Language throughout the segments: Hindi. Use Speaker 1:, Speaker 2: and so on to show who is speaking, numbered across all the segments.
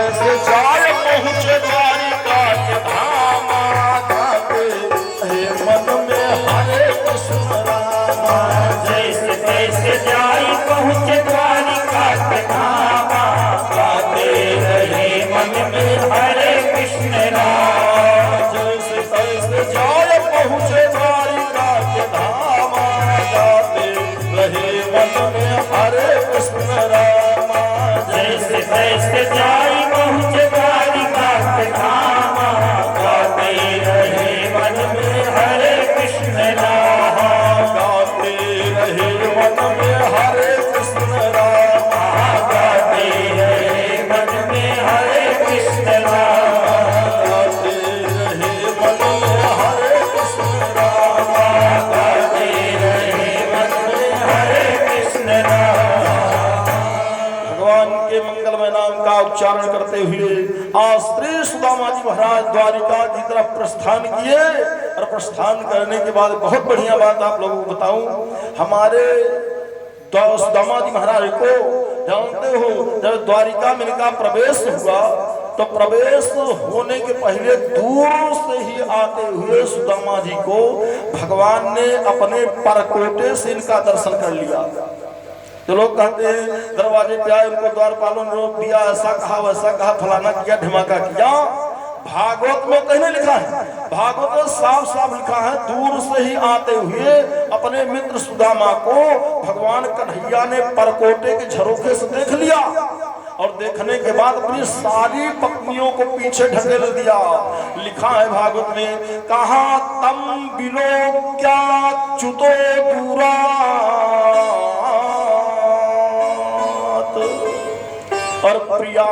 Speaker 1: तैसे जाय पहुँचे द्वारिका के धामा गाते हे मन में हरे कृष्ण रामा।
Speaker 2: जैसे तैसे जाय पहुँचे द्वारिका के धामा गाते रहे मन में हरे कृष्ण राम।
Speaker 1: जैसे तैसे जाय पहुँचे द्वारिका के धामा गाते रहे मन में हरे कृष्ण रामा।
Speaker 2: जैसे तैसे जाय पहुँचे द्वारिका के धामा गाते रहे मन में हरे कृष्ण राम।
Speaker 1: गाते रहे मन में हरे कृष्ण रामा।
Speaker 2: गाते रहे मन में हरे कृष्ण राम।
Speaker 1: गाते रहे मन में हरे कृष्ण रामा।
Speaker 2: गाते रहे मन में हरे कृष्ण राम।
Speaker 1: भगवान के मंगलमय नाम का उच्चारण करते हुए आज श्री सुदामा जी महाराज द्वारिका की तरफ प्रस्थान किए। और प्रस्थान करने के बाद बहुत बढ़िया बात आप लोगों को बताऊं, हमारे सुदामा जी महाराज को जानते हो जब द्वारिका में इनका प्रवेश हुआ तो प्रवेश होने के पहले दूर से ही आते हुए सुदामा जी को भगवान ने अपने परकोटे से इनका दर्शन कर लिया। तो लोग कहते हैं दरवाजे पे आए उनको द्वारपालों ने रोक दिया, ऐसा कहा वैसा कहा, फलाना किया ढिमाका किया। भागवत में कहीं नहीं लिखा है, भागवत में साफ साफ लिखा है दूर से ही आते हुए अपने मित्र सुदामा को भगवान कन्हैया ने परकोटे के झरोखे से देख लिया और देखने के बाद अपनी सारी पत्नियों को पीछे ढकेल दिया। लिखा है भागवत में, कहा तम बिलो क्या च्युतो दूरा और प्रिया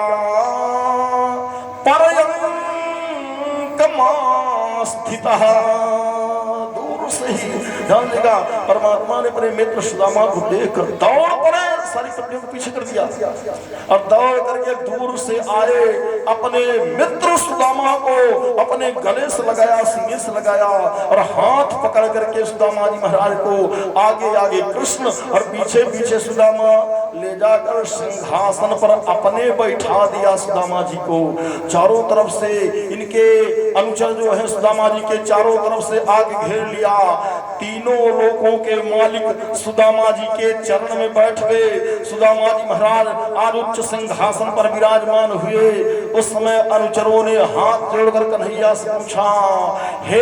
Speaker 1: स्थितः। दूर से ही ध्यान देगा परमात्मा ने अपने मित्र सुदामा को देखकर दौड़ पड़े, सारी पत्नियों को पीछे कर दिया और दौड़ करके दूर से आए अपने मित्र सुदामा को अपने गले से लगाया, सीने से लगाया और हाथ पकड़ करके सुदामा जी महाराज को आगे आगे कृष्ण और पीछे पीछे सुदामा ले जाकर सिंहासन पर अपने बैठा दिया सुदामा जी को। चारों तरफ से इनके अनुचर जो है सुदामा जी के चारों तरफ से आगे घेर लिया। तीनों लोकों के मालिक सुदामा जी के चरण में बैठ गए। सुदामा जी महाराज आज उच्च सिंहासन पर विराजमान हुए। उस समय अनुचरों ने हाथ जोड़कर कन्हैया से पूछा, हे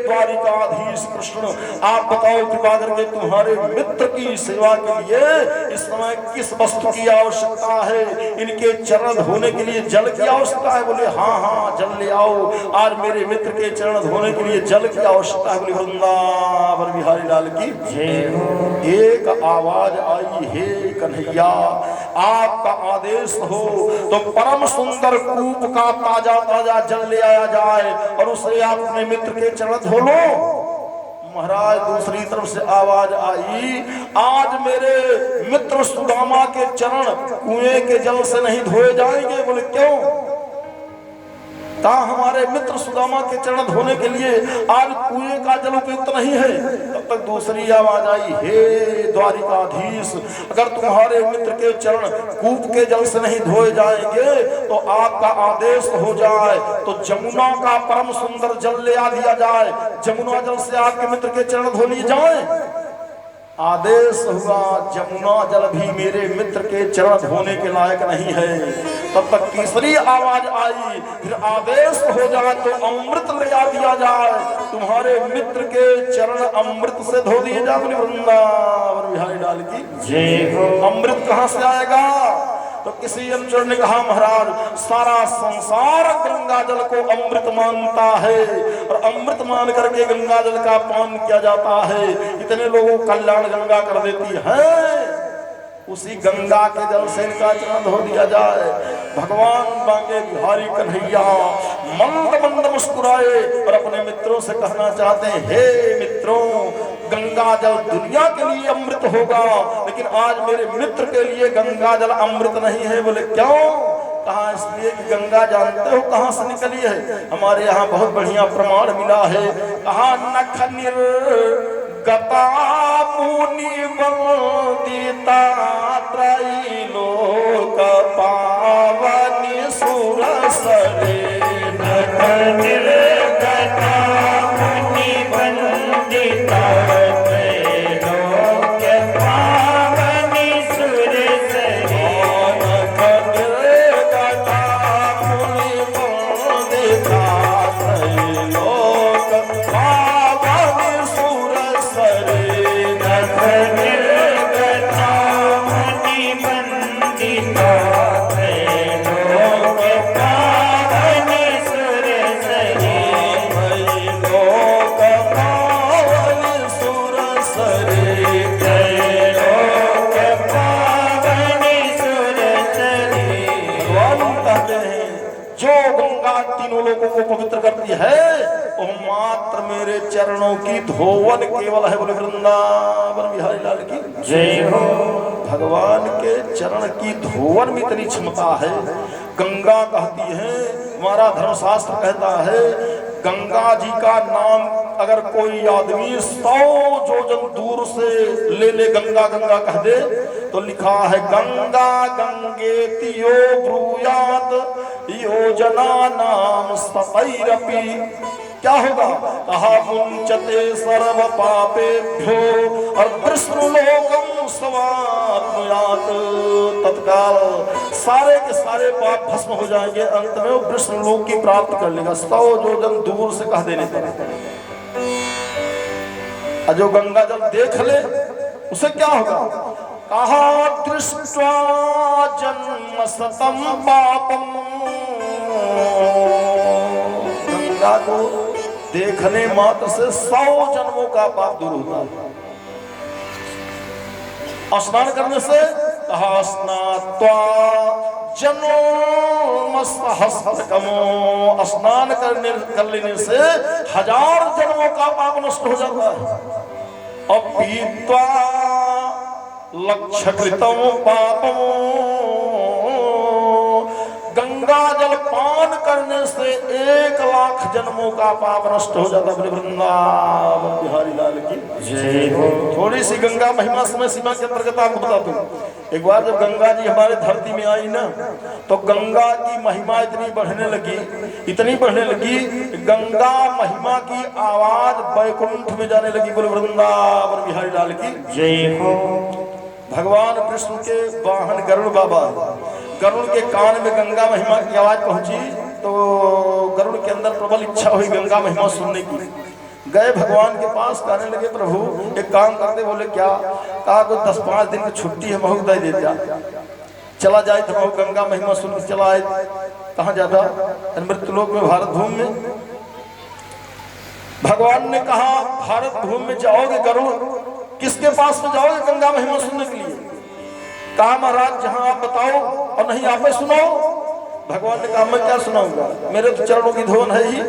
Speaker 1: द्वारिकाधीश कृष्ण, आप बताओ कृपा करके तुम्हारे मित्र की सेवा के लिए इस समय किस वस्तु की आवश्यकता है? इनके चरण धोने के लिए जल की आवश्यकता है? बोले हाँ हाँ जल ले आओ, आज मेरे मित्र के चरण धोने के लिए जल की आवश्यकता है। बोले वृंदावन बिहारी लाल की जय। एक आवाज आई, हे कन्हैया आपका आदेश हो तो परम सुंदर कूप का ताजा ताजा जल ले आया जाए और उसे आप अपने मित्र के चरण धो लो। महाराज दूसरी तरफ से आवाज आई, आज मेरे मित्र सुदामा के चरण कुएं के जल से नहीं धोए जाएंगे। बोले क्यों? कहा हमारे मित्र सुदामा के चरण धोने के लिए आज कुएं का जल उपयुक्त नहीं है। तब तक दूसरी आवाज आई, हे द्वारिकाधीश, अगर तुम्हारे मित्र के चरण कूप के जल से नहीं धोए जाएंगे तो आपका आदेश हो जाए तो जमुना का परम सुंदर जल ले आ दिया जाए, जमुना जल से आपके मित्र के चरण धो लिए जाए। आदेश हुआ, जमुना जल भी मेरे मित्र के चरण धोने के लायक नहीं है। तब तक तीसरी आवाज आई, फिर आदेश हो जाए तो अमृत ले आ दिया जाए, तुम्हारे मित्र के चरण अमृत से धो दिए जाए। वृंदावन बिहारी लाल की जय हो। अमृत कहां से आएगा? तो किसी अनुचर ने कहा, महाराज सारा संसार गंगा जल को अमृत मानता है और अमृत मान करके गंगा जल का पान किया जाता है। इतने लोगों का कल्याण गंगा कर देती है, उसी गंगा के जल से इनका चरण धो दिया जाए। भगवान बांके बिहारी कन्हैया मंद मंद मुस्कुराए और अपने मित्रों से कहना चाहते हैं, हे मित्रों, गंगा जल दुनिया के लिए अमृत होगा लेकिन आज मेरे मित्र के लिए गंगा जल अमृत नहीं है। बोले क्यों? कहा इसलिए कि गंगा जानते हो कहां से निकली है? हमारे यहाँ बहुत बढ़िया प्रमाण मिला है। कहा नख निर्गता मुनि वंदिता त्रैलोक पावनी सुर जो गंगा तीनों लोगों को पवित्र करती है वो मात्र मेरे चरणों की धोवन केवल है। बोले वृंदावन बिहारी लाल की
Speaker 2: जय हो।
Speaker 1: भगवान के चरण की धोवन में इतनी क्षमता है। गंगा कहती है, हमारा धर्मशास्त्र कहता है, गंगा जी का नाम अगर कोई आदमी 100 योजन दूर से ले गंगा गंगा कह दे तो लिखा है गंगा गंगेति यो ब्रूयात योजना नाम सतैरपि। क्या होगा? कहा मुंचते सर्व पापेभ्यो और विष्णु लोकम स्वाप्नुयात। तत्काल सारे के सारे पाप भस्म हो जाएंगे, अंत में वो विष्णु लोक की प्राप्त कर लेगा 100 योजन दूर से कह देने पर। जो गंगा जल देख ले उसे क्या होगा? कहा दृष्ट्वा जन्म सतम पापम। गंगा को देखने मात्र से 100 जन्मों का पाप दूर होता है। स्नान करने से कहा स्नात्वा जन्म सहस्रकमो। स्नान कर लेने से 1000 जन्मों का पाप नष्ट हो जाता है। और पीत्वा लक्षकृतम पापम। गंगा जल पान करने से 1,00,000 जन्मों का पाप नष्ट हो जाता है। वृंदावन बिहारी लाल की
Speaker 2: जय हो।
Speaker 1: थोड़ी सी गंगा महिमा समय सीमा के अंतर्गत आपको बता दूं। एक बार जब गंगा जी हमारे धरती में आई ना तो गंगा की महिमा इतनी बढ़ने लगी, गंगा महिमा की आवाज वैकुंठ में जाने लगी। बोले वृंदावन बिहारी लाल की
Speaker 2: जय हो।
Speaker 1: भगवान कृष्ण के वाहन गरुड़ बाबा, गरुड़ के कान में गंगा महिमा की आवाज पहुंची तो गरुड़ के अंदर प्रबल इच्छा हुई गंगा महिमा सुनने की। गए भगवान के पास, कहने लगे प्रभु एक काम करते। बोले क्या? कहा को 10-5 दिन की छुट्टी है, महू दे देता, चला जाए तो महू गंगा महिमा सुन के चला आए। कहाँ जाता? मृत्युलोक में, भारत भूमि में। भगवान ने कहा भारत भूमि में जाओगे गरुड़, किसके पास में जाओगे गंगा महिमा सुनने के लिए? कहा महाराज जहां आप बताओ और नहीं आप ही सुनाओ। भगवान ने कहा मैं क्या सुनाऊंगा, मेरे तो चरणों की धोवन है ही।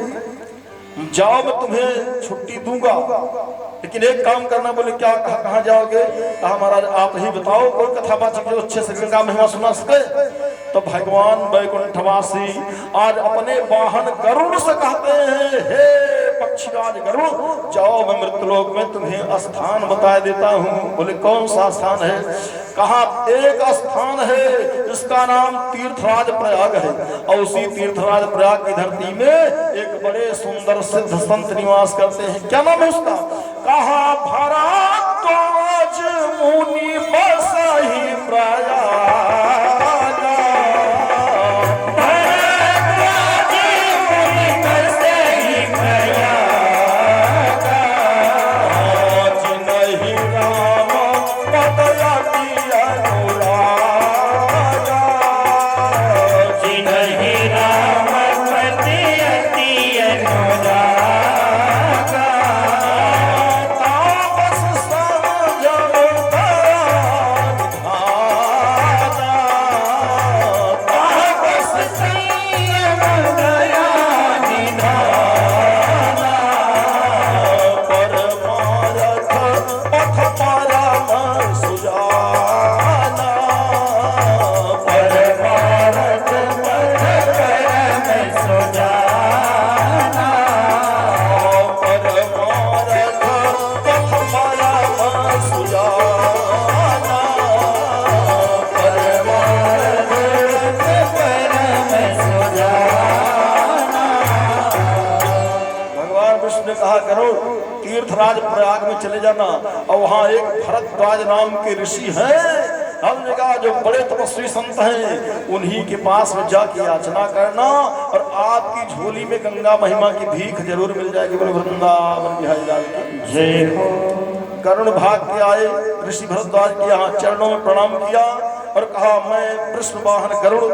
Speaker 1: जाओ मैं तुम्हें छुट्टी दूंगा, लेकिन एक काम करना। बोले क्या? कहाँ जाओगे? कहा महाराज आप ही बताओ कोई कथावाचक जो अच्छे से गंगा महिमा सुना सके। तो भगवान वैकुंठवासी आज अपने वाहन गरुड़ से कहते हैं, हे पक्षीराज गरुड़ जाओ मैं मृत्युलोक में तुम्हें स्थान बता देता हूँ। बोले कौन सा स्थान है? कहा एक स्थान है जिसका नाम तीर्थराज प्रयाग है, और उसी तीर्थराज प्रयाग की धरती में एक बड़े सुंदर सिद्ध संत निवास करते हैं। क्या नाम है उसका? कहा भरद्वाज मुनि बसहि प्रयाग। तीर्थराज प्रयाग में चले जाना और वहाँ एक भरद्वाज नाम के ऋषि हैं, हमने कहा जो बड़े तपस्वी संत हैं, उन्हीं के पास में जाके याचना करना और आपकी झोली में गंगा महिमा की भीख जरूर मिल जाएगी। बोले वृंदावन बिहारी लाल की
Speaker 2: जय हो।
Speaker 1: करुण भाग के आए ऋषि भरद्वाज के यहाँ चरणों में प्रणाम किया और कहा मैं कृष्ण वाहन गरुड़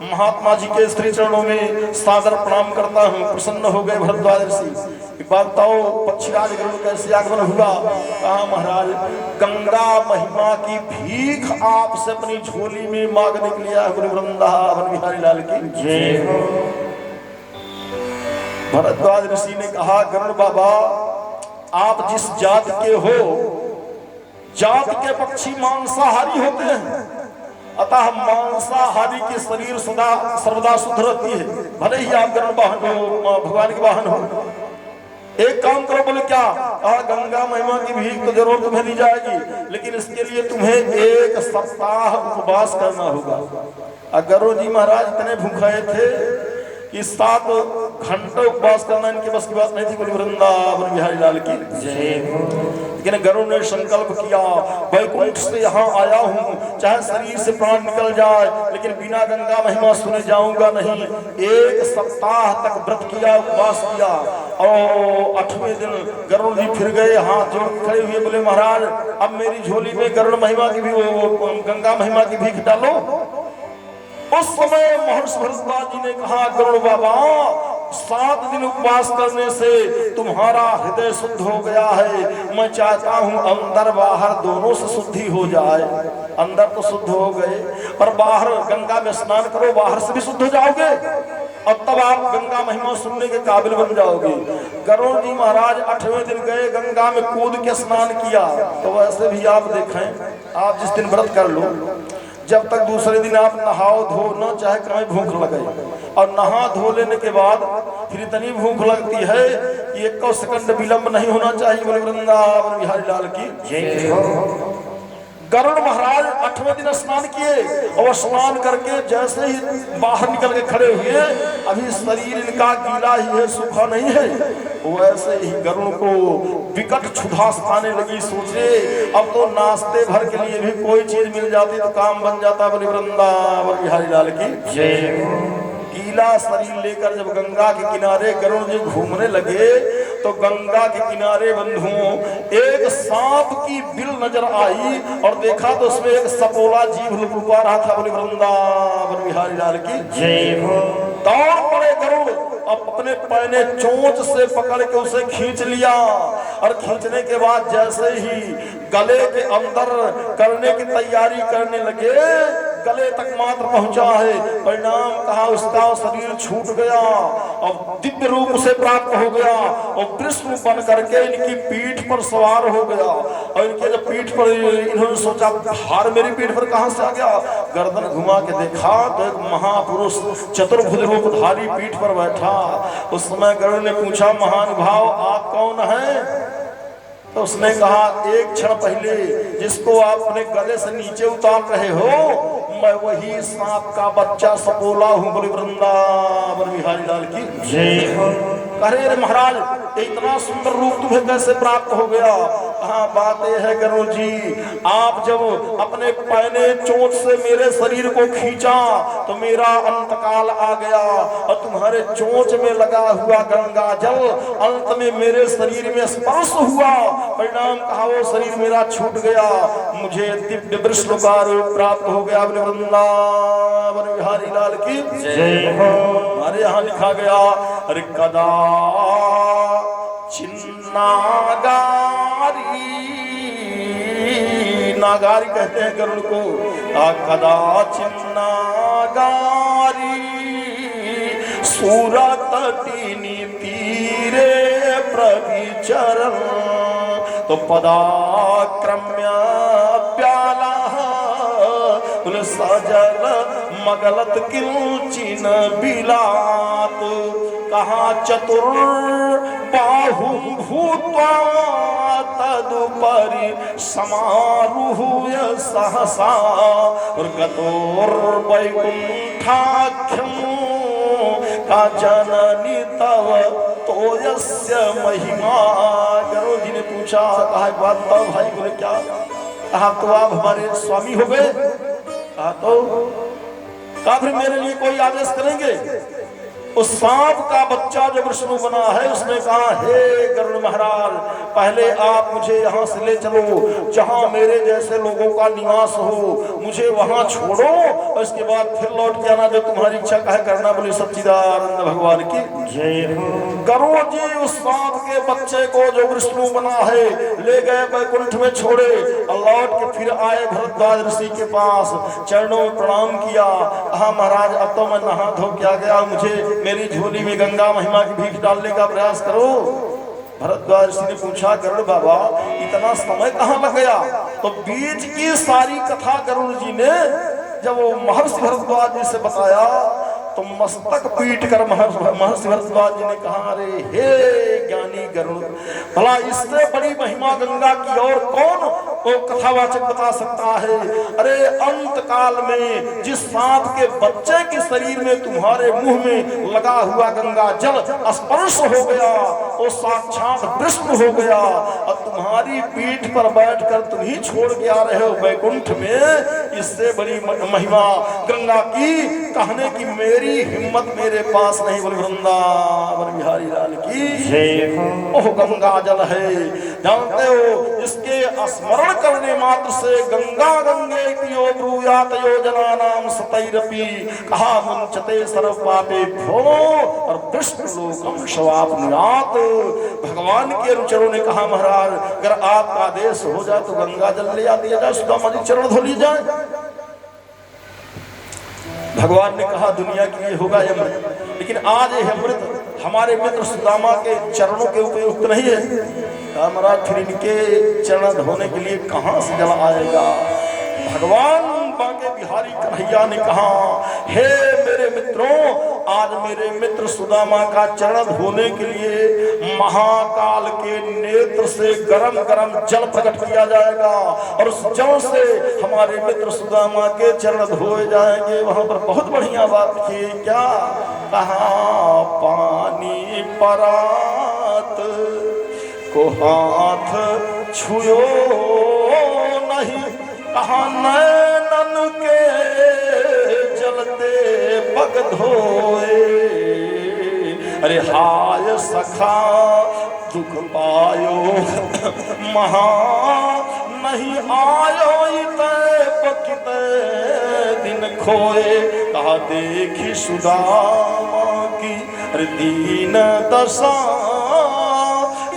Speaker 1: महात्मा जी के स्त्री चरणों में सादर प्रणाम करता हूँ। प्रसन्न हो गए भरद्वाज ऋषि। बात बताओ पक्षीराज गरुड़ कैसे आगमन हुआ? कहा महाराज गंगा महिमा की भीख आपसे अपनी झोली में मांगने के लिए गुरु वृंदावन बिहारी लाल की जय हो। भरद्वाज ऋषि ने कहा गरुड़ बाबा आप जिस जात के हो, जात के पक्षी मांसाहारी होते हैं, अतः मांसाहारी के शरीर सदा सर्वदा शुद्ध रहती है, भले ही आप गरुड़ वाहन हो, भगवान के वाहन हो। एक काम करो, बोले क्या? गंगा महिमा की भीख तो जरूर तुम्हें दी जाएगी, लेकिन इसके लिए तुम्हें 1 सप्ताह उपवास करना होगा। गरुड़ जी महाराज इतने भूखे थे कि 7 घंटे उपवास करना इनके बस की बात नहीं थी। वृंदावन बिहारी लाल की जय हो। लेकिन गरुड़ ने संकल्प किया वैकुंठ से यहाँ आया हूँ, चाहे शरीर से प्राण निकल जाए, लेकिन बिना गंगा महिमा सुने जाऊंगा नहीं। 1 सप्ताह तक व्रत किया, उपवास किया, और 8वें दिन गरुड़ जी फिर गए, हाथ जोड़ खड़े हुए, बोले महाराज अब मेरी झोली में गरुड़ महिमा की भी गंगा महिमा की भीख डालो। उस समय महर्षि भरद्वाज जी ने कहा गरुड़ बाबा 7 दिन उपवास करने से तुम्हारा हृदय शुद्ध हो गया है, मैं चाहता हूं अंदर बाहर दोनों से शुद्धि हो जाए। अंदर तो शुद्ध हो गए, पर बाहर गंगा में स्नान करो, बाहर से भी शुद्ध हो जाओगे और तब आप गंगा महिमा सुनने के काबिल बन जाओगे। गरुड़ जी महाराज 8वें दिन गए, गंगा में कूद के स्नान किया। तो वैसे भी आप देखें, आप जिस दिन व्रत कर लो, जब तक दूसरे दिन आप नहाओ धो न, चाहे कहीं भूख लगे, और नहा धो लेने के बाद फिर इतनी भूख लगती है कि 1 सेकंड विलंब नहीं होना चाहिए। बोले वृंदावन बिहारी लाल की जय हो। गरुड़ महाराज 8वें दिन स्नान किए, और स्नान करके जैसे ही बाहर निकल के खड़े हुए, अभी शरीर इनका गीला ही है, सूखा नहीं है, वैसे ही गरुड़ को विकट क्षुधास आने लगी। सोचे अब तो नाश्ते भर के लिए भी कोई चीज मिल जाती तो काम बन जाता। बोले वृंदावन बिहारी लाल की जय हो। गीला शरीर लेकर जब गंगा के किनारे गरुड़ जी घूमने लगे, तो गंगा के किनारे बंधुओं एक सांप की बिल नजर आई, और देखा तो उसमें एक सपोला जीव लुका रहा था। बोले वृंदावन बिहारी लाल की जय हो। दौड़ पड़े गरुड़, अपने पैने चोंच से पकड़ के उसे खींच लिया, और खींचने के बाद जैसे ही गले के अंदर करने की तैयारी करने लगे, गले तक मात्र पहुंचा है, परिणाम कहा उसका शरीर छूट गया और दिव्य रूप से प्राप्त हो गया, और कृष्ण बन करके इनकी पीठ पर सवार हो गया। और इनके जब पीठ पर इन्होंने सोचा भार मेरी पीठ पर कहां से आ गया, गर्दन घुमा के देखा तो एक महापुरुष चतुर्भुज रूपधारी पीठ पर बैठा। उस समय गरुड़ ने पूछा महानुभाव आप कौन हैं? तो उसने कहा एक क्षण पहले जिसको आप अपने गले से नीचे उतार रहे हो, मैं वही सांप का बच्चा सपोला हूँ। बोले वृंदावन बिहारी लाल की जय हो। अरे रे महाराज इतना सुंदर रूप तुम्हें कैसे प्राप्त हो गया? हाँ बात यह है गरुड़ जी, आप जब अपने पैने चोट से मेरे शरीर को खींचा तो मेरा अंतकाल आ गया, और तुम्हारे चोंच में लगा हुआ गंगा जल अंत में मेरे शरीर में स्पर्श हुआ, परिणाम कहा वो शरीर मेरा छूट गया, मुझे दिव्य विष्णु का रूप प्राप्त हो गया। वृंदावन बिहारी लाल की जय हो। हमारे यहाँ लिखा गया अरे कदा चिन्नागारी, नागारी कहते हैं गरुड़ को, कदा चिन्नागारी सूरतटिनी तीरे प्रविचरन्, तो पदाक्रम्य प्याला सजल मगलत किंचिन बिलात, कहा चतुर बाहु भूत्वा तदुपरि समारुह्य सहसा, और गतोर वैकुंठाख्यं का जननी तव तोयस्य महिमा। गरुड़ जी ने पूछा, कहा एक बात बताओ भाई। बोले क्या? कहा तो आप हमारे स्वामी हो गए। कहा तो कहा फिर मेरे लिए कोई आदेश करेंगे? उस सांप का बच्चा जो विष्णु बना है उसने कहा, हे गरुड़ महाराज, पहले आप मुझे यहाँ से ले चलो जहाँ मेरे जैसे लोगों का निवास हो, मुझे वहाँ छोड़ो और इसके बाद फिर लौट के आना, जो तुम्हारी इच्छा कहे करना। बोले सच्चिदानंद भगवान की जय हो। गरुड़ जी उस सांप के बच्चे को जो विष्णु बना है ले गए, वैकुंठ में छोड़े और लौट के फिर आए भरद्वाज ऋषि के पास, चरणों में प्रणाम किया। कहा, महाराज अब तो मैं नहा धो के आ गया, मुझे मेरी झोली में गंगा महिमा की भीख डालने का प्रयास करो। भरद्वाज ऋषि ने पूछा, गरुड़ बाबा इतना समय कहाँ लग गया? तो बीच की सारी कथा गरुड़ जी ने जब वो महर्षि भरद्वाज जी से बताया तो मस्तक पीट कर महर्षि भरद्वाज जी ने कहा, अरे हे ज्ञानी गरुड़, भला इससे बड़ी महिमा गंगा की और कौन वो कथावाचक बता सकता है? अरे अंत काल में जिस सांप के बच्चे के शरीर में तुम्हारे मुंह में लगा हुआ गंगा जल स्पर्श हो गया, वो साक्षात विष्णु हो गया और तुम्हारी पीठ पर बैठकर तुम ही छोड़ के आ रहे हो वैकुंठ में। इससे बड़ी महिमा गंगा की कहने की मेरी हिम्मत मेरे पास नहीं। बोले वृंदावन बिहारी लाल की जय हो। ओह गंगा जल है, जानते हो इसके स्मरण करने मात्र से गंगा गंगे पियो ब्रूयात योजनानाम सतैरपि, कहा मुंचते सर्व पापे भो और विष्णु लोकम शवापनुयात। भगवान के अनुचरों ने कहा, महाराज अगर आपका आदेश हो जाए तो गंगा जल ले आ दिया जाए, सुदामा जी चरण धो ली जाए। भगवान ने कहा, दुनिया के लिए होगा अमृत, लेकिन आज ये अमृत हमारे मित्र सुदामा के चरणों के उपयुक्त नहीं है। महाराज फिर इनके चरण धोने के लिए कहां से जल आएगा? भगवान बांके बिहारी कन्हैया ने कहा, हे मेरे मित्रों, आज मेरे मित्र सुदामा का चरण धोने के लिए महाकाल के नेत्र से गरम गरम जल प्रकट किया जाएगा और उस जल से हमारे मित्र सुदामा के चरण धोए जाएंगे। वहां पर बहुत बढ़िया बात की, क्या कहा, पानी परात को हाथ छुयो नहीं, कहा नैनन के जलते पग धोए। अरे हाय सखा दुख पायो महा नहीं आयो पकिते दिन खोए, कहा देखी सुदामा की अरे दीन दशा,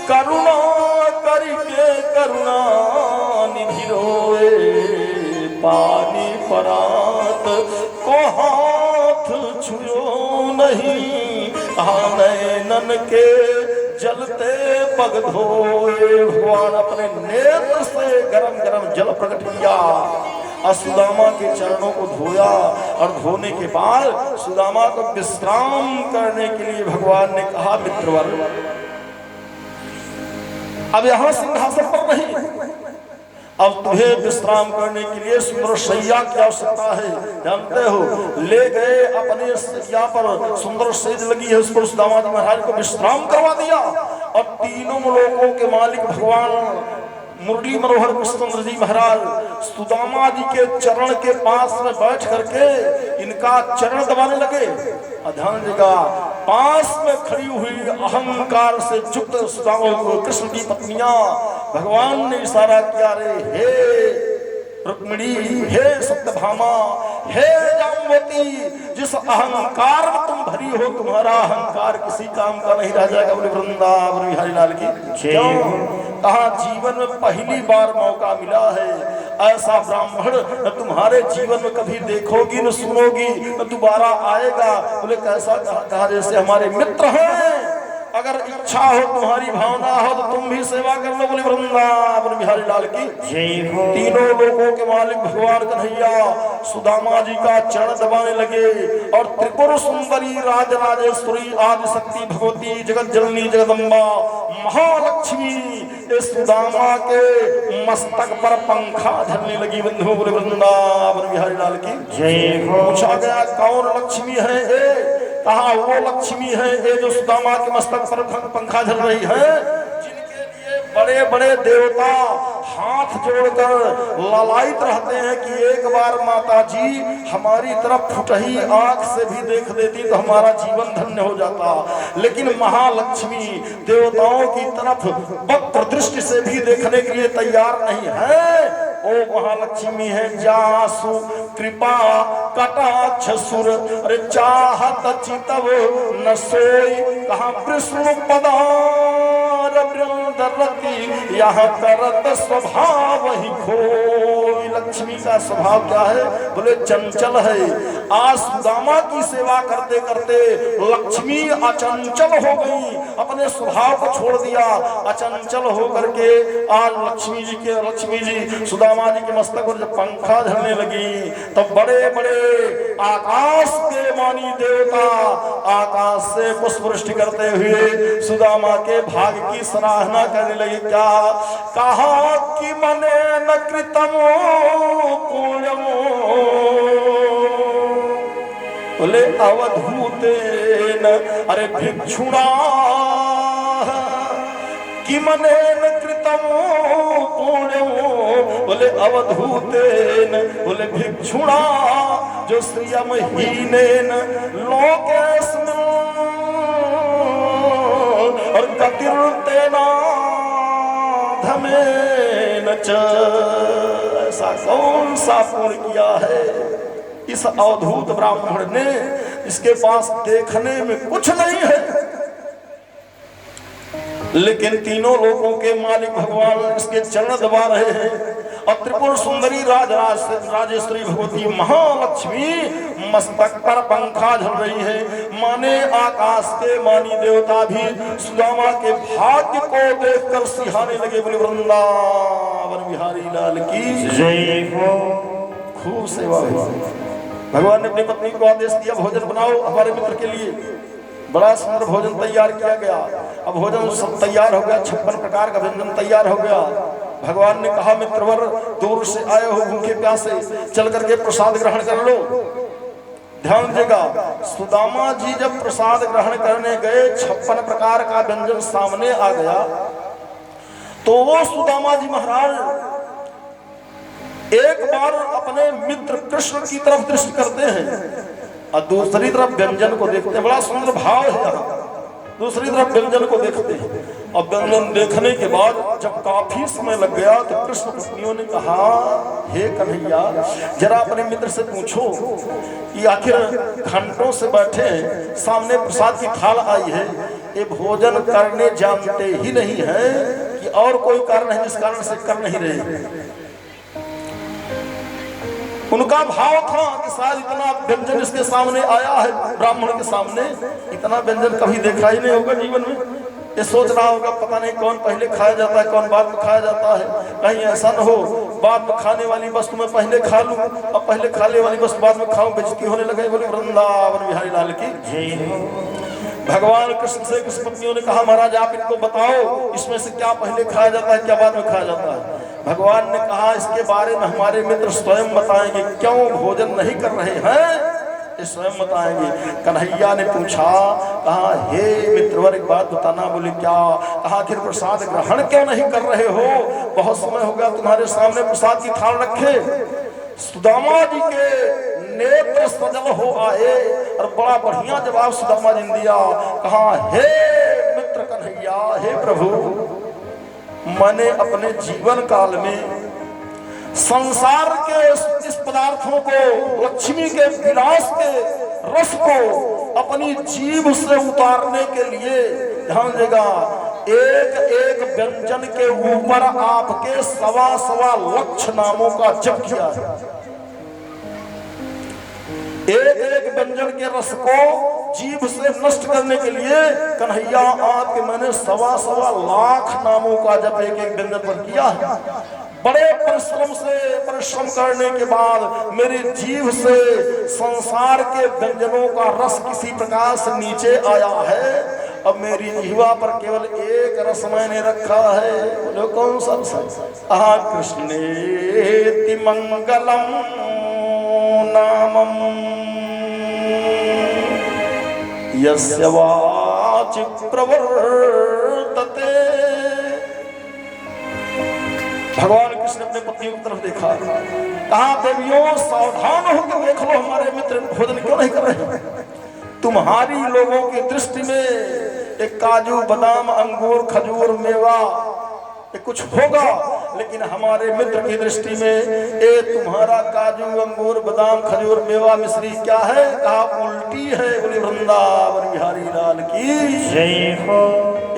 Speaker 1: करुणा करके करुणा निधि रोए। पानी परात को हाथ छुयो नहीं, नैनन के जलते पग धोए। भगवान अपने नेत्र से गरम गरम जल प्रकट किया और सुदामा के चरणों को धोया और धोने के बाद सुदामा को विश्राम करने के लिए भगवान ने कहा, मित्रवर अब यहाँ सिंहासन पर नहीं, अब तुम्हें विश्राम करने के लिए सुंदर शैया की आवश्यकता है। जानते हो, ले गए अपने शैया पर, सुंदर सेज लगी है, उस पर सुदामा जी महाराज को विश्राम करवा दिया और तीनों लोकों के मालिक भगवान मुरली मनोहर कृष्ण जी महाराज सुदामा जी के चरण के पास में बैठ करके इनका चरण दबाने लगे। ध्यान देगा, पास में खड़ी हुई अहंकार से युक्त सुदामा को कृष्ण की पत्नियां भगवान ने इशारा किया, रे हे रुक्मिणी, हे सत्यभामा, हे जाम्बवती, जिस अहंकार में तुम भरी हो तुम्हारा अहंकार किसी काम का नहीं रह जाएगा। बोले वृंदावन बिहारी लाल की क्यों? कहा जीवन में पहली बार मौका मिला है, ऐसा ब्राह्मण न तुम्हारे जीवन में कभी देखोगी न सुनोगी न दोबारा आएगा। बोले कैसा? कहा जैसे हमारे मित्र हैं, अगर इच्छा हो तुम्हारी भावना हो तो तुम भी सेवा कर लो। बोले वृंदावन बिहारी लाल की जय हो। तीनों लोगों के मालिक भगवान कन्हैया सुदामा जी का चरण दबाने लगे और त्रिपुर सुंदरी राजराजेश्वरी आदि शक्ति भगवती जगत जननी जगदम्बा महालक्ष्मी इस सुदामा के मस्तक पर पंखा धरने लगी। बंधु बोले वृंदावन बिहारी लाल की जय हो। पूछा गया कौन लक्ष्मी है? कहा वो लक्ष्मी है ये जो सुदामा के मस्तक पर पंखा झल रही है, जिनके लिए बड़े बड़े देवता हाथ जोड़कर लालायित रहते हैं कि एक बार माता जी हमारी तरफ फुटही आंख से भी देख देती तो हमारा जीवन धन्य हो जाता। लेकिन महालक्ष्मी देवताओं की तरफ वक्र दृष्टि से भी देखने के लिए तैयार नहीं है। ओ महालक्ष्मी है जासु कृपा कटाक्ष सुर, अरे चाहत चितव न सोई, कहा विष्णु पदार वृंदरति, यहाँ करत स्वभाव ही खोई। लक्ष्मी का स्वभाव क्या है? बोले चंचल है। आज सुदामा की सेवा करते करते लक्ष्मी अचंचल हो गई, अपने स्वभाव को छोड़ दिया। अचंचल होकर के आज लक्ष्मी जी सुदामा जी के मस्तक पर जब पंखा झलने लगी तो बड़े बड़े आकाश के मानी देवता आकाश से पुष्पवृष्टि करते हुए सुदामा के भाग्य की सराहना करने लगे। क्या कहा कि मने न कृतमो पुण्यमो, बोले अवधूतेन अरे भिक्षुणा, कि मने न कृतमो पुण्यमो, बोले अवधूतेन, बोले भिक्षुणा, जो श्रियम हीनेन लोकेस्मिन् और गतिर्तेना धमेन च। ऐसा कौन सा पुण्य किया है इस अवधूत ब्राह्मण ने, इसके पास देखने में कुछ नहीं है, लेकिन तीनों लोगों के मालिक भगवान इसके चरण दबा रहे हैं। और त्रिपुर सुंदरी राजेश्वरी भगवती महालक्ष्मी मस्तक पर पंखा झल रही है। माने आकाश के मानी देवता भी सुदामा के भाग्य को देखकर सिहाने लगे। बोले वृंदावन बिहारी लाल की जय हो। खूब सेवा हुई। भगवान ने अपनी पत्नी को आदेश दिया, भोजन बनाओ हमारे मित्र के लिए। बड़ा सुंदर भोजन तैयार किया गया। अब भोजन सब तैयार हो गया, 56 प्रकार का व्यंजन तैयार हो गया। भगवान ने कहा, मित्रवर दूर से आए हो भूखे प्यासे, चल करके प्रसाद ग्रहण कर लो। ध्यान देगा, सुदामा जी जब प्रसाद ग्रहण करने गए 56 प्रकार का व्यंजन सामने आ गया तो वो सुदामा जी महाराज एक बार अपने मित्र कृष्ण की तरफ दृष्टि करते हैं और दूसरी तरफ व्यंजन को देखते हैं। बड़ा सुंदर भाव है यहाँ। दूसरी तरफ व्यंजन को देखते हैं और व्यंजन देखने के बाद जब काफी समय लग गया तो कृष्ण पत्नियों ने कहा, हे कन्हैया जरा अपने मित्र से पूछो कि आखिर घंटों से बैठे हैं, सामने प्रसाद की थाल आई है, ये भोजन करने जानते ही नहीं है कि और कोई कारण है जिस कारण से कर नहीं रहे। उनका भाव था कि शायद इतना व्यंजन इसके सामने आया है, ब्राह्मण के सामने इतना व्यंजन कभी देखा ही नहीं होगा जीवन में। ये सोच रहा होगा पता नहीं कौन पहले खाया जाता है, कौन बाद में खाया जाता है। कहीं ऐसा न हो बाद में खाने वाली वस्तु मैं पहले खा लूं और पहले खाने वाली वस्तु बाद में खाऊं, बेइज्जती होने लगे। बोले वृंदावन बिहारी लाल की जय। भगवान कृष्ण से कृष्ण पत्नियों ने कहा, महाराज आप इनको बताओ इसमें से क्या पहले खाया जाता है, क्या बाद में खाया जाता है। भगवान ने कहा, इसके बारे में हमारे मित्र स्वयं बताएंगे, क्यों भोजन नहीं कर रहे हैं ये स्वयं बताएंगे। कन्हैया ने पूछा, कहा हे मित्रवर एक बात बताना। बोले क्या? कहा आखिर प्रसाद ग्रहण क्यों नहीं कर रहे हो? बहुत समय हो गया तुम्हारे सामने प्रसाद की थाल रखे। सुदामा जी के नेत्र सजल हो आए और बड़ा बढ़िया जवाब सुदामा जी ने दिया। कहा हे मित्र कन्हैया, हे प्रभु, मैंने अपने जीवन काल में संसार के इस पदार्थों को, लक्ष्मी के विलास के रस को अपनी जीभ से उतारने के लिए, ध्यान देगा, एक एक व्यंजन के ऊपर आपके 1.25 लाख नामों का जप किया है। एक एक व्यंजन के रस को जीभ से नष्ट करने के लिए कन्हैया आपके मैंने 1.25 लाख नामों का जप एक एक व्यंजन पर किया है। बड़े परिश्रम करने के बाद मेरी जीभ से संसार के व्यंजनों का रस किसी प्रकार से नीचे आया है। अब मेरी जीवा पर केवल एक रस मैंने रखा है। बोलो कौन सा रस? आहा कृष्णेति मंगलम नामम यस्य वाचि प्रवर्तते। भगवान ने अपने पत्नियों की तरफ देखा, कहा देवियों सावधान होकर देख लो, हमारे मित्र भोजन क्यों नहीं कर रहे। तुम्हारी लोगों की दृष्टि में एक काजू बादाम अंगूर खजूर मेवा ये कुछ होगा, लेकिन हमारे मित्र की दृष्टि में ये तुम्हारा काजू अंगूर बादाम खजूर मेवा मिश्री क्या है, कहा उल्टी है। बोली वृंदावन बिहारी लाल की
Speaker 2: जय हो।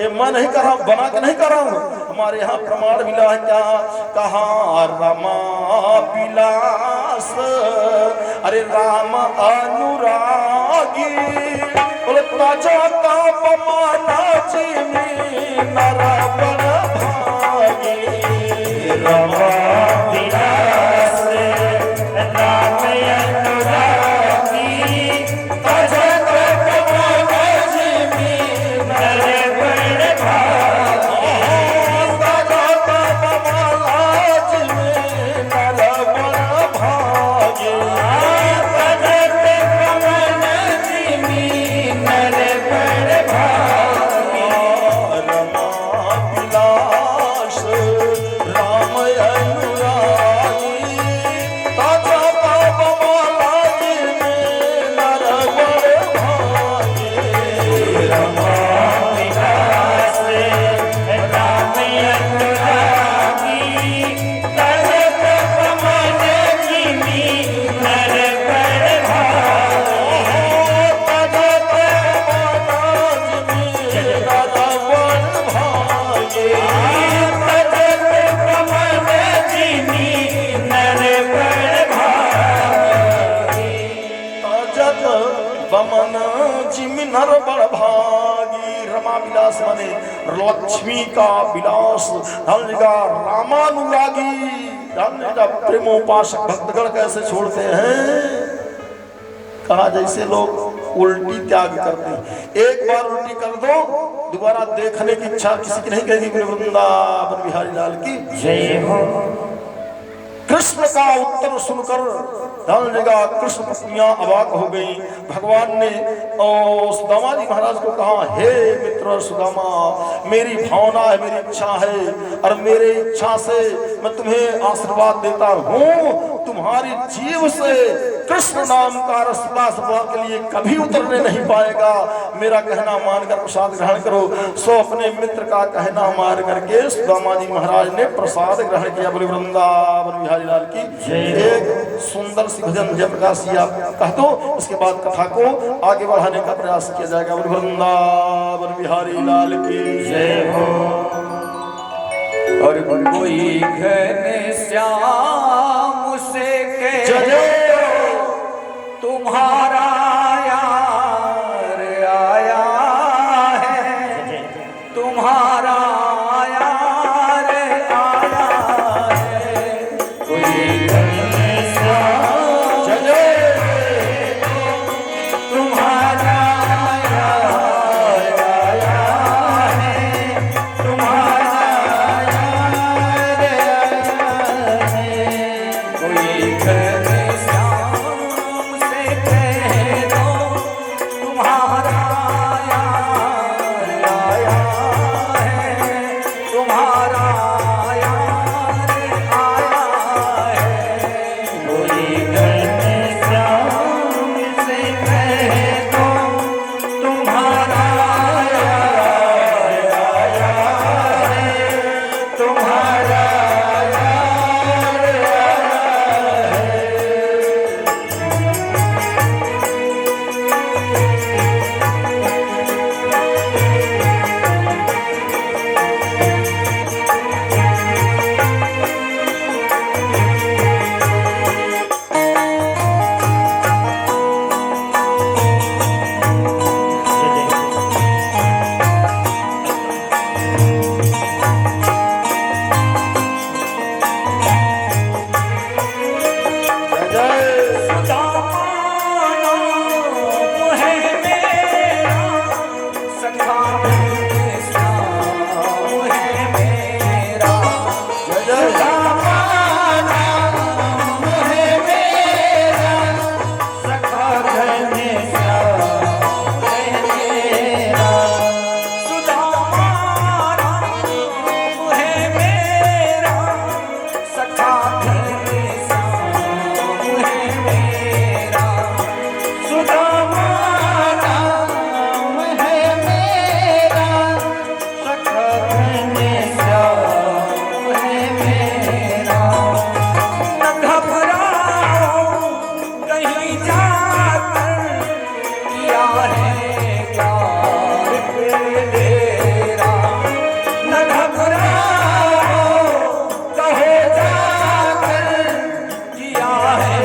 Speaker 1: ये मैं नहीं कर रहा हूं, बना के नहीं कर रहा हूं, हमारे यहाँ प्रमाण मिला है। क्या कहा रमा विलास, अरे राम अनुरागी, बोले ताजा का पमाना चिमी नरा बड़ा भागी।
Speaker 2: रमा विलास राम अनुरागी, ताजा का पमाना चिमी नरा बड़ा भागी।
Speaker 1: ताजा का पमाना चिमी नरा बड़ा भागी। नर बड़ भागी। रमा विलास माने लक्ष्मी का विलास, धनगा रामानुरागी, धनगा प्रेमोपासक भक्तगण कैसे छोड़ते हैं। कहा जैसे लोग उल्टी त्याग करते हैं, एक बार उल्टी कर दो दोबारा देखने की इच्छा किसी की नहीं कहेगी। वृंदावन बिहारी लाल की
Speaker 2: जय हो।
Speaker 1: कृष्ण का उत्तर सुनकर धन जगह कृष्ण पत्नियां अवाक हो गई। भगवान ने सुदामा जी महाराज को कहा, हे मित्र सुदामा, मेरी भावना है, मेरी इच्छा है, और मेरी इच्छा से मैं तुम्हें आशीर्वाद देता हूँ, तुम्हारी जीव से कृष्ण नाम का रसला के लिए कभी उतरने नहीं पाएगा। मेरा कहना मानकर प्रसाद ग्रहण करो। सो अपने मित्र का कहना मान करके सुदामा जी महाराज ने प्रसाद ग्रहण किया। बोले वृंदावन बिहारी लाल की। एक सुंदर सी भजन जयप्रकाश जी आप कह दो, उसके बाद कथा को आगे बढ़ाने का प्रयास किया जाएगा। बोले वृंदावन बिहारी लाल की
Speaker 2: जय हो। और कोई घन श्याम से कहे तुम्हारा यार आया है, तुम्हारा यार आया है। कोई घन श्याम तुम्हारा यार आया है, तुम्हारा यार आया है। कोई घन श्याम से कहे है प्यार पे तेरा, न घबराओ कहो जाकर किया है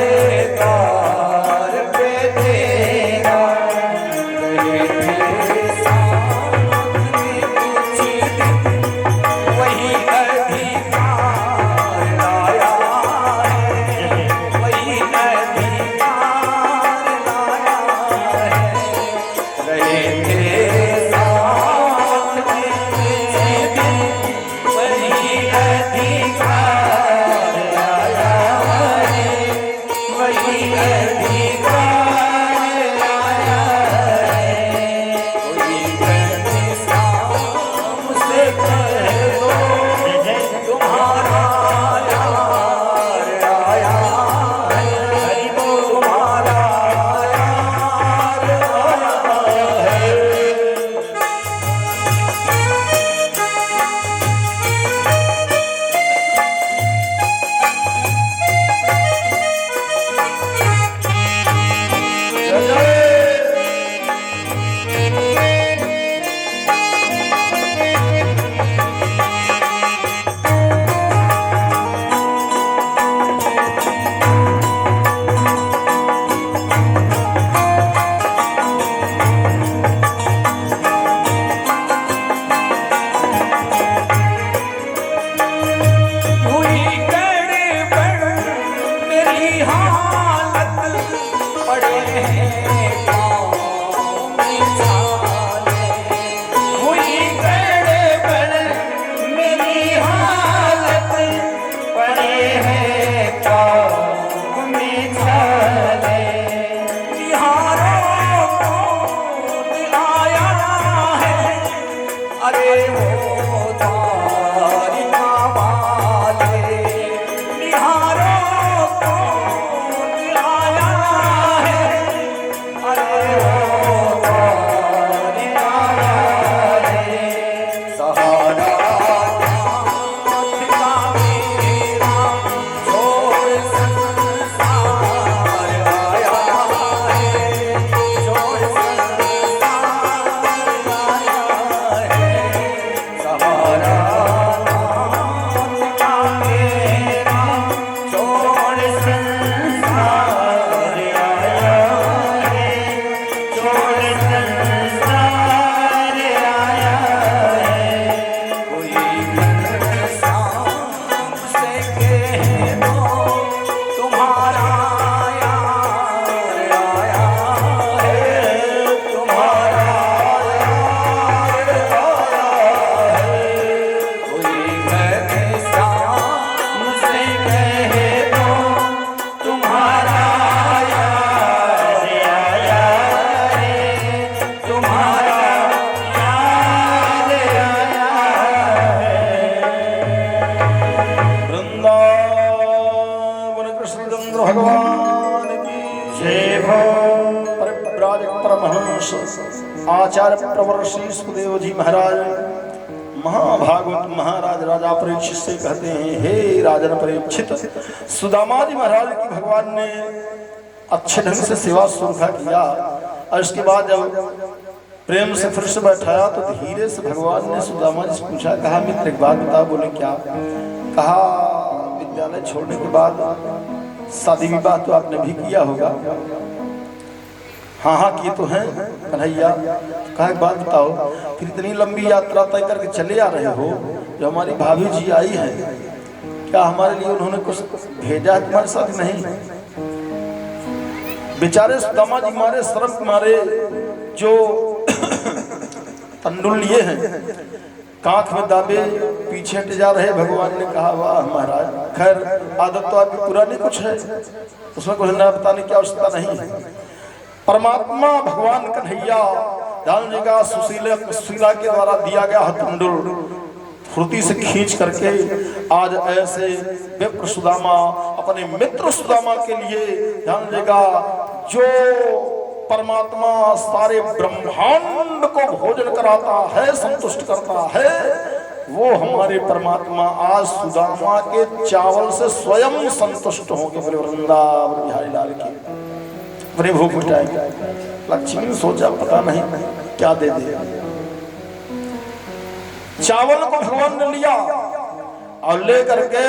Speaker 2: प्यार पे तेरा। रहे थे साथ में कुछ दिन, वही अधिकार लाया है, वही अधिकार लाया है। रहे थे साथ में कुछ दिन, वही अधिकार लाया है, वही अधिकार लाया है। कोई कनिष्ठा मुझसे कह दो, तुम्हारा यार आया है, तुम्हारा यार आया है। हुई गड़बड़ मेरी हालत, पड़े हैं पाँव में छाले। हुई गड़बड़ मेरी हालत, पड़े हैं पाँव में छाले। निहारों कौन आया है, अरे वो द्वारिका वाले। निहारों कौन आया है, अरे वो द्वारिका वाले। सहारा नाथ का मेरा, छोड़ संसार आया है, छोड़ संसार आया है। सहारा नाथ का मेरा, छोड़ संसार आया है, छोड़ संसार आया है। कोई घनश्याम से कह दो, तुम्हारा यार आया है, तुम्हारा यार आया है। कोई घनश्याम से कह दो, तुम्हारा यार आया है, तुम्हारा यार आया है।
Speaker 1: वृंदावन कृष्णचंद्र भगवान की
Speaker 2: जय हो।
Speaker 1: परिव्राजक परमहंस आचार्य प्रवर श्री सुखदेव जी महाराज महाभागवत महाराज राजा परीक्षित से कहते हैं, हे राजन परीक्षित, सुदामा जी महाराज की भगवान ने अच्छे ढंग से सेवा सुरक्षा किया और इसके बाद जब प्रेम से फिर से बैठाया तो धीरे से भगवान ने सुदामा जी से पूछा, कहा मित्र एक बात बताओ। बोले क्या? कहा विद्यालय छोड़ने के बाद शादी विवाह तो आपने भी किया होगा। हाँ हाँ किए तो हैं कन्हैया। कहा एक बात बताओ, फिर इतनी लंबी यात्रा तय करके चले आ रहे हो, जो हमारी भाभी जी आई हैं, क्या हमारे लिए उन्होंने कुछ भेजा है तुम्हारे साथ? नहीं। बेचारे सुदामा जी मारे शर्म मारे जो तंडुल लिए हैं, कांख में दाबे पीछे हट जा रहे। भगवान ने कहा, वाह महाराज, खैर आदत तो आपकी पुरानी कुछ है, उसमें कुछ नया बताने की आवश्यकता नहीं है। परमात्मा भगवान कन्हैया ध्यान देगा, सुशीला के द्वारा दिया गया हथुंडुल फुर्ती से खींच करके आज ऐसे विप्र सुदामा अपने मित्र सुदामा के लिए ध्यान देगा, जो परमात्मा सारे ब्रह्मांड को भोजन कराता है, संतुष्ट करता है, वो हमारे परमात्मा आज सुदामा के चावल से स्वयं संतुष्ट होंगे। बोले वृंदावन बिहारी लाल की। अपनी भूख मिटाएंगे। लक्ष्मी ने सोचा पता नहीं क्या दे दे। चावल को भगवान ने लिया और लेकर के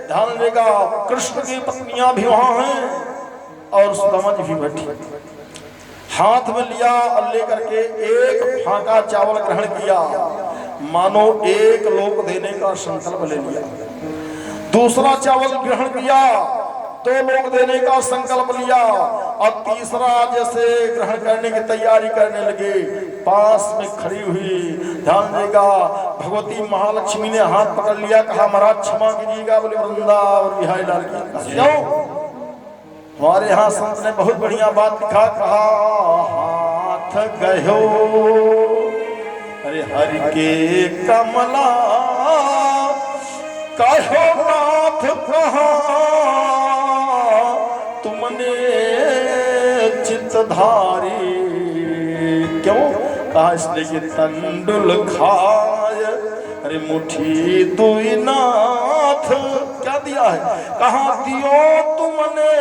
Speaker 1: ध्यान देगा कृष्ण की पत्नियां भी वहां हैं और सुदामा जी भी बैठी, हाथ में लिया और लेकर के एक फाका चावल ग्रहण किया, मानो एक लोक देने का संकल्प ले लिया। दूसरा चावल ग्रहण किया, 2 लोक देने का संकल्प लिया, और तीसरा जैसे ग्रहण करने की तैयारी करने लगे, पास में खड़ी हुई ध्यान देगा भगवती महालक्ष्मी ने हाथ पकड़ लिया, कहा महाराज क्षमा कीजिएगा, बोले वृंदावन बिहारी लाल की। क्यों? हमारे यहाँ संत ने बहुत बढ़िया बात लिखा, कहा हाथ गयो अरे हरि के कमला कहो नाथ कहा तुमने चितधारी। क्यों? कहा इसलिए कि तंडुल खाय अरे मुठी दुई नाथ। क्या दिया है? कहा दियो तुमने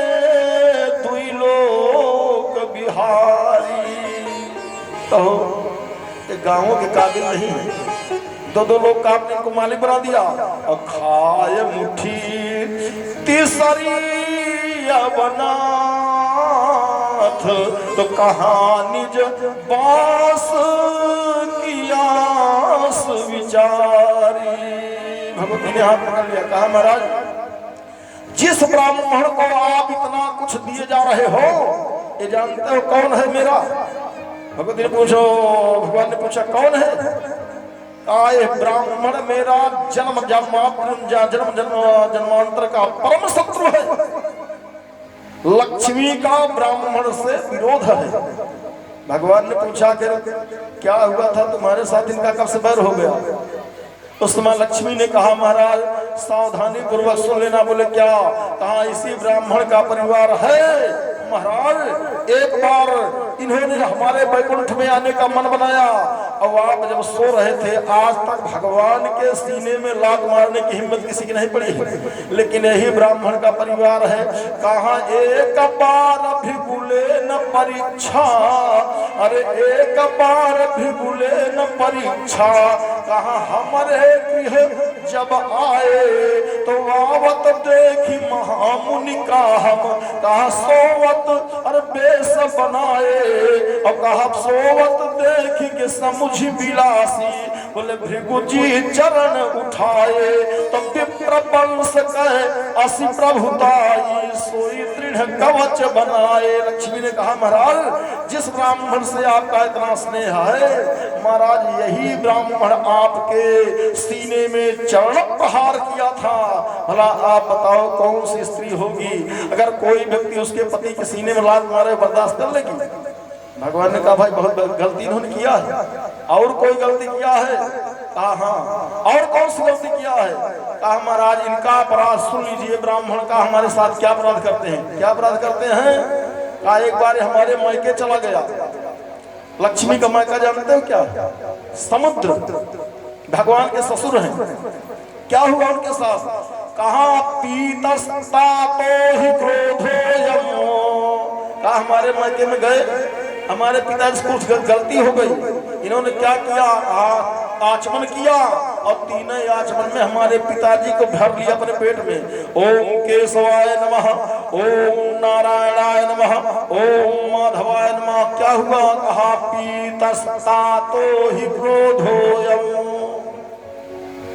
Speaker 1: दुई लोक बिहारी। कहो गांवों के काबिल नहीं है, 2 लोग का आपने इनको मालिक बना दिया। और खाए मुट्ठी तीसरी बनाथ तो कहा निज बास कियास विचारी। भगवती ने हाथ पकड़ लिया, कहा महाराज जिस ब्राह्मण को आप इतना कुछ दिए जा रहे हो, ये जानते हो कौन है मेरा? भगवती ने पूछो, भगवान ने पूछा कौन है? आए ब्राह्मण मेरा जन्म जन्मांतर का परम शत्रु है, लक्ष्मी का ब्राह्मण से विरोध है। भगवान ने पूछा कि क्या हुआ था तुम्हारे साथ, इनका कब से बैर हो गया? उस समय लक्ष्मी ने कहा महाराज सावधानी पूर्वक सुन लेना। बोले क्या? कहा इसी ब्राह्मण का परिवार है महाराज। एक बार इन्होंने हमारे बैकुंठ में आने का मन बनाया, और आप जब सो रहे थे आज तक भगवान के सीने में लात मारने की हिम्मत किसी की नहीं पड़ी, लेकिन यही ब्राह्मण का परिवार है। कहा एक बार भी बुले न परीक्षा, अरे एक बार भी बुले न परीक्षा। कहा हमारे गृह जब आए तो आवत देखी महामुनि का हम, कहा सोवत अरे बेस बनाए, और कहा सोवत देखी के समुझ बिलासी। बोले भृगु जी चरण उठाए तो विप्र वंश कहे असी प्रभुताई, सोई दृढ़ कवच बनाए। लक्ष्मी ने कहा महाराज जिस ब्राह्मण से आपका इतना स्नेह है, महाराज यही ब्राह्मण आपके सीने में चरण प्रहार किया था। भला आप बताओ कौन सी स्त्री होगी अगर कोई व्यक्ति उसके पति के सीने में लात मारे बर्दाश्त कर लेगी? भगवान ने कहा भाई बहुत गलती इन्होंने किया है, और कोई गलती किया है? कहा हाँ। और कौन सी गलती किया है? कहा महाराज इनका अपराध सुन लीजिए, ब्राह्मण का हमारे साथ क्या अपराध करते हैं। क्या अपराध करते हैं? कहा एक बार हमारे मायके चला गया। लक्ष्मी का मायका जानते हो क्या? समुद्र। भगवान के ससुर हैं। क्या हुआ उनके साथ? कहा पीतस्ता तो ही क्रोधो यमो। कहा हमारे मायके में गए, हमारे पिताजी से कुछ गलती हो गई, इन्होंने क्या किया? आचमन किया, और तीनों आचमन में हमारे पिताजी को भर लिया अपने पेट में। ओम केशवाय नमः, ओम नारायणाय नमः, ओम माधवाय नमः। क्या हुआ? कहा पीतस्ता तो ही क्रोधोयम।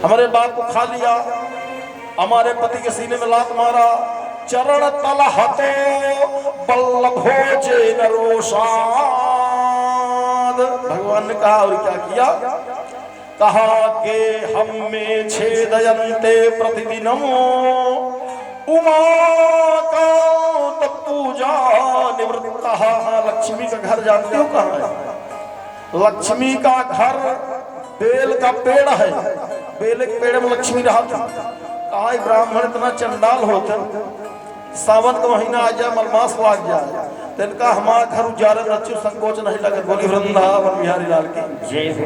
Speaker 1: हमारे बाप को खा लिया, हमारे पति के सीने में लात मारा, चरण तल हतो बल्लभोजे नरोषाद। भगवान ने कहा और क्या किया? कहा के हम में छेदयन्ते प्रतिदिनम उमा का पूजा निवृत्ता। लक्ष्मी का घर जानते हो कहाँ है? लक्ष्मी का घर बेल का पेड़ है, बेल के पेड़ में लक्ष्मी रहा था। कहा ब्राह्मण इतना चंडाल होता, सावन का महीना आ जाए मलमास लाग जाए तो इनका हमारा घर उजारे रचु संकोच नहीं लगे। बोली वृंदावन बिहारी लाल की जय हो।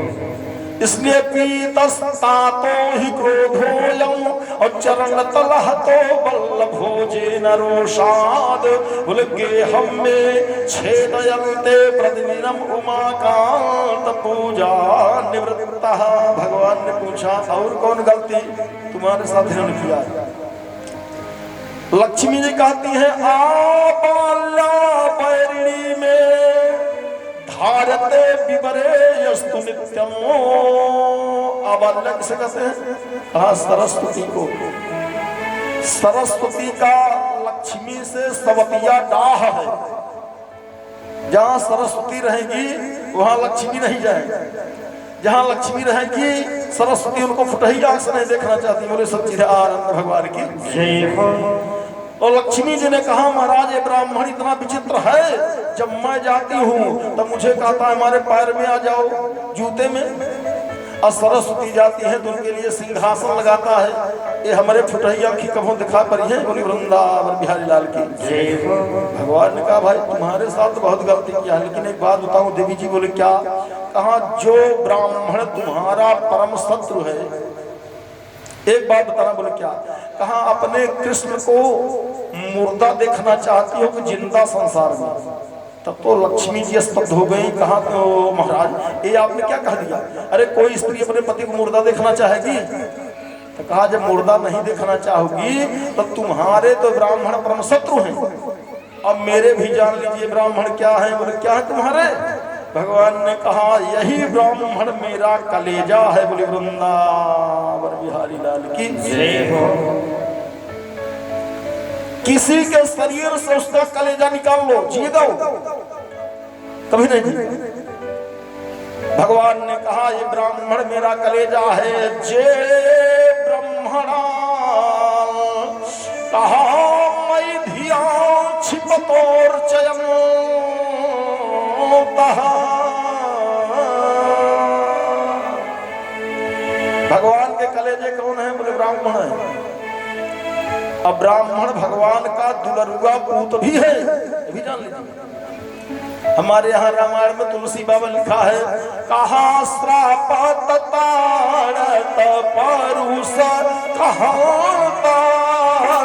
Speaker 1: इसलिए पीतस्तातो ही क्रोधोयम और चरण तलहतो बल्लभोजे नरोषाद बोले गेहम में छेदयन्ते प्रतिदिनम उमाकांत पूजा निवृत्ता। भगवान ने पूछा और कौन गलती तुम्हारे साथ इन्होंने किया? लक्ष्मी जी कहती है आबाल्या पैरिणी में धारते विवरे यस्तु नित्यम। आबाल्या किसे कहते हैं? कहा सरस्वती को। सरस्वती का लक्ष्मी से सवतिया डाह है। जहां सरस्वती रहेगी वहां लक्ष्मी नहीं जाएगी। जहां लक्ष्मी रहेगी सरस्वती उनको फुटहिया से नहीं देखना चाहती। बोले सच्ची आनंद भगवान की जय हो। और लक्ष्मी जी ने कहा महाराज ये ब्राह्मण इतना विचित्र है, जब मैं जाती हूँ तब मुझे कहता है हमारे पैर में आ जाओ जूते में, और सरस्वती जाती है तो उनके लिए सिंहासन लगाता है। ये हमारे फुटहिया की कभों दिखा पड़ी है। बोली वृंदावन बिहारी लाल की जय हो। भगवान ने कहा भाई तुम्हारे साथ तो बहुत गलती किया, लेकिन एक बात बताऊं देवी जी। बोले क्या? कहा जो ब्राह्मण तुम्हारा परम शत्रु है, एक बात बताना। बोले क्या? कहा अपने कृष्ण को मुर्दा देखना चाहती हो कि जिंदा संसार में? तब तो लक्ष्मी जी स्तब्ध हो गई। कहा तो महाराज ये आपने क्या कह दिया? अरे कोई स्त्री अपने पति को मुर्दा देखना चाहेगी? तो कहा जब मुर्दा नहीं देखना चाहोगी तो तुम्हारे तो ब्राह्मण परम शत्रु हैं। अब मेरे भी जान लीजिए ब्राह्मण क्या है। बोले क्या है तुम्हारे? भगवान ने कहा यही ब्राह्मण मेरा कलेजा है। बोले वृंदावन बिहारी लाल की जय हो। किसी के शरीर से उसका कलेजा निकाल लो, जिएगा कभी नहीं। भगवान ने कहा ये ब्राह्मण मेरा कलेजा है। जे ब्राह्मणा कहा मैं धिया छिपतोर चयन। भगवान के कलेजे कौन है? बोले ब्राह्मण है। अब ब्राह्मण भगवान का दुलरुआ पूत भी है, ये भी जान लीजिए। हमारे यहाँ रामायण में तुलसी बाबा लिखा है कहा श्रापत ताड़त परुष कहा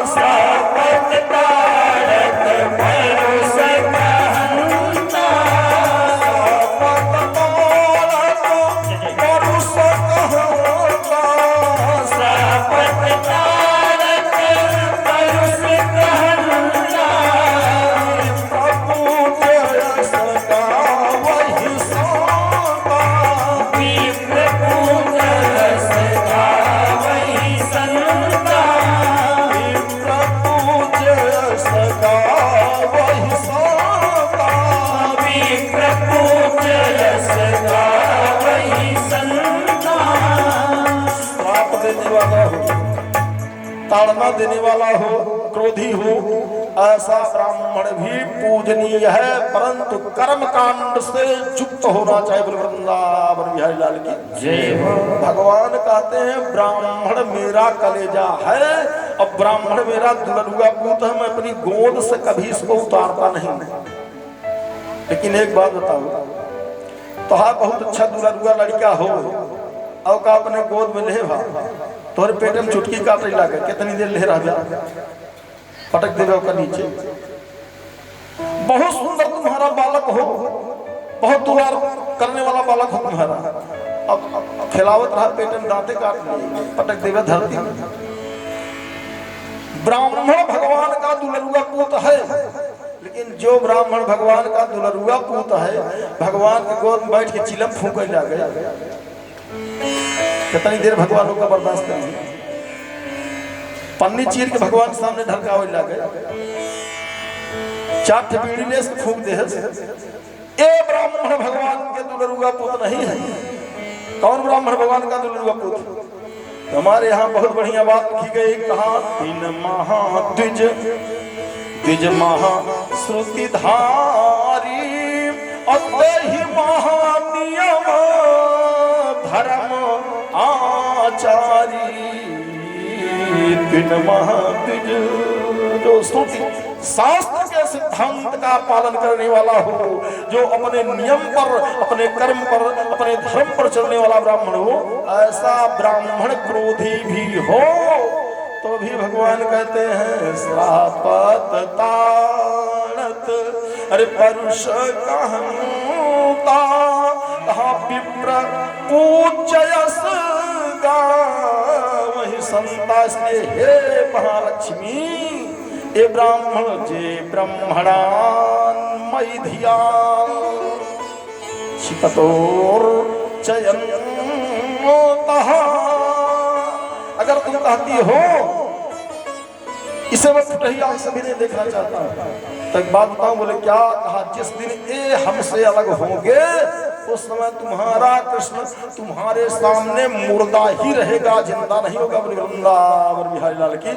Speaker 1: श्रापत ताड़त परुष ताड़ना देने वाला हो, क्रोधी हो, ऐसा ब्राह्मण भी पूजनीय है, परंतु कर्म कांड से युक्त होना चाहिए। वृंदावन बिहारी लाल की जय हो। भगवान कहते हैं ब्राह्मण मेरा कलेजा है और ब्राह्मण मेरा दुल्हनुआ पूत है। मैं अपनी गोद से कभी इसको उतारता नहीं। लेकिन एक बात बताओ, तो हाँ बहुत अच्छा दुल्हनुआ लड़का हो और का अपने गोद में ले भा तोहरे पेट में चुटकी काट लगे कितनी देर ले रहा पटक देगा का नीचे। बहुत सुंदर तुम्हारा बालक हो, बहुत दुलार करने वाला बालक हो तुम्हारा, अब खिलावत रहा पेट में दांते काट लिए पटक देगा धरती में। ब्राह्मण भगवान का दुलरुआ पूत है, लेकिन जो ब्राह्मण भगवान का दुलरुआ पूत है भगवान के गोद में बैठ के चिलम फूंके लगे। कितनी देर भगवान का बर्दाश्त कर पन्नी चीर के भगवान के सामने ढलकावे लगे। चार बीड़ी ले फूंक दे। ए ब्राह्मण भगवान के दुलरुआ पुत नहीं है। कौन ब्राह्मण भगवान का दुलरुआ पुत? हमारे यहाँ बहुत बढ़िया बात लिखी गई। कहा तीन महाद्विज द्विज महाश्रुति धारी अतहि महानियम धर्म आचारी। तीन महाद्विज जो श्रुति शास्त्र के सिद्धांत का पालन करने वाला हो, जो अपने नियम पर, अपने कर्म पर, अपने धर्म पर चलने वाला ब्राह्मण हो, ऐसा ब्राह्मण क्रोधी भी हो तो भी भगवान कहते हैं श्रापत ताड़त। अरे परुष कहता कहा विप्र पूजयस गा वही संता। इसलिए हे महालक्ष्मी, ए ब्राह्मण जे ब्रह्मणान मई धिया शिकतोर चयन। अगर तुम कहती हो इसे मैं फुटही आंख से भी नहीं देखना चाहता, तो एक बात बताऊं। बोले क्या? कहा जिस दिन ये हमसे अलग होंगे उस समय तुम्हारा कृष्ण तुम्हारे सामने मुर्दा ही रहेगा, जिंदा नहीं होगा। वृंदावन बिहारी लाल की।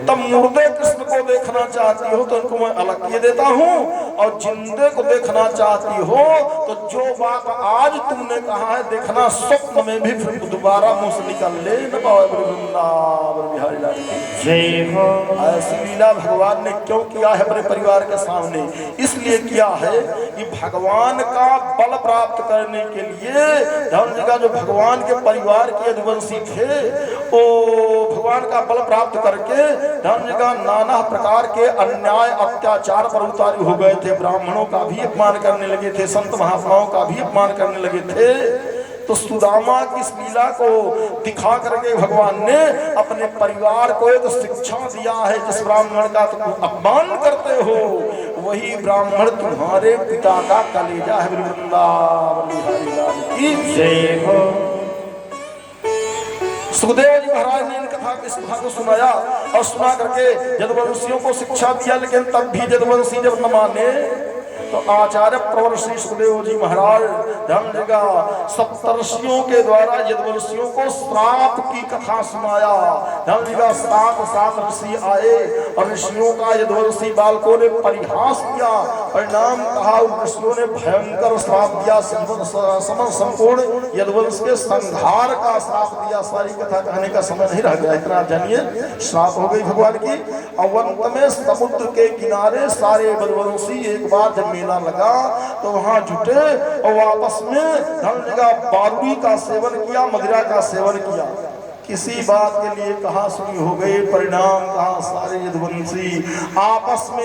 Speaker 1: तब मुर्दे कृष्ण को देखना चाहती हो तो इनको मैं अलग किए देता हूँ, और जिंदे को देखना चाहती हो तो जो बात आज तुमने कहा है देखना स्वप्न में भी फिर दोबारा मुंह से निकल ले न पाओ। वृंदावन बिहारी लाल की जय हो। ऐसी लीला भगवान ने क्यों किया है अपने परिवार के सामने? इसलिए किया है कि भगवान का बल प्राप्त करने के लिए धर्म जगह जो भगवान के परिवार के यदुवंशी थे, वो भगवान का बल प्राप्त करके धर्म जगह नाना प्रकार के अन्याय अत्याचार पर उतारू हो गए थे। ब्राह्मणों का भी अपमान करने लगे थे, संत महात्माओं का भी अपमान करने लगे थे। तो सुदामा की इस लीला को दिखा करके भगवान ने अपने परिवार को एक शिक्षा दिया है। जिस ब्राह्मण का तुम अपमान करते हो वही ब्राह्मण तुम्हारे पिता का कलेजा है। वृंदावन बिहारी लाल की जय हो। सुखदेव जी महाराज ने इन कथा को सुनाया और सुना करके यदुवंशियों को शिक्षा दिया, लेकिन तब भी यदुवंशी जब न माने तो आचार्य प्रवर श्री सुखदेव जी महाराज धर्म जगह सप्तर्षियों के द्वारा यदुवंशियों को श्राप की कथा सुनाया। धर्म जगह सात ऋषि आए और ऋषियों का यदुवंशी बालकों ने परिहास किया। परिणाम कहा उन ऋषियों ने भयंकर श्राप दिया, संपूर्ण यदुवंश के संहार का श्राप दिया। सारी कथा कहने का समय नहीं रह गया, इतना जानिए श्राप हो गई भगवान की। अवंत में समुद्र के किनारे सारे यदुवंशी एक बार जब मेला लगा तो वहां जुटे और आपस में धन जगह बारूदी का सेवन किया, मदिरा का सेवन किया। किसी बात के लिए कहा सुनी हो गई, परिणाम कहा सारे यदुवंशी आपस में